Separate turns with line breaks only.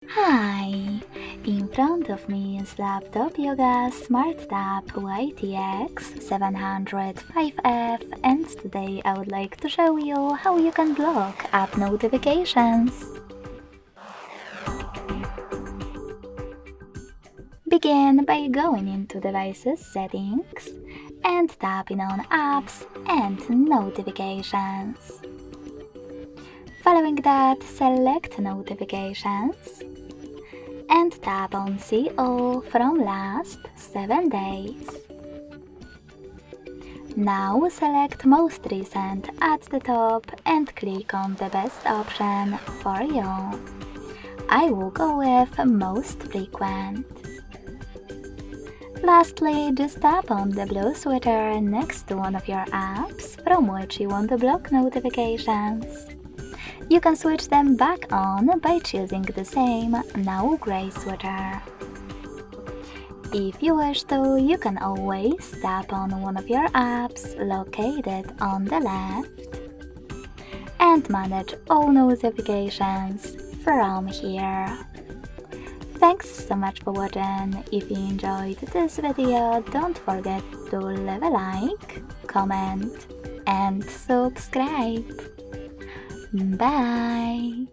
Hi! In front of me is Laptop Yoga Smart Tab YT-J705F, and today I would like to show you how you can block app notifications. Begin by going into Devices Settings and tapping on Apps and Notifications. Following that, select Notifications and tap on See All from last 7 days. Now select Most Recent at the top and click on the best option for you. I will go with Most Frequent. Lastly, just tap on the blue sweater next to one of your apps from which you want to block notifications. You can switch them back on by choosing the same, now gray sweater. If you wish to, you can always tap on one of your apps located on the left and manage all notifications from here. Thanks so much for watching. If you enjoyed this video, don't forget to leave a like, comment and subscribe. Bye!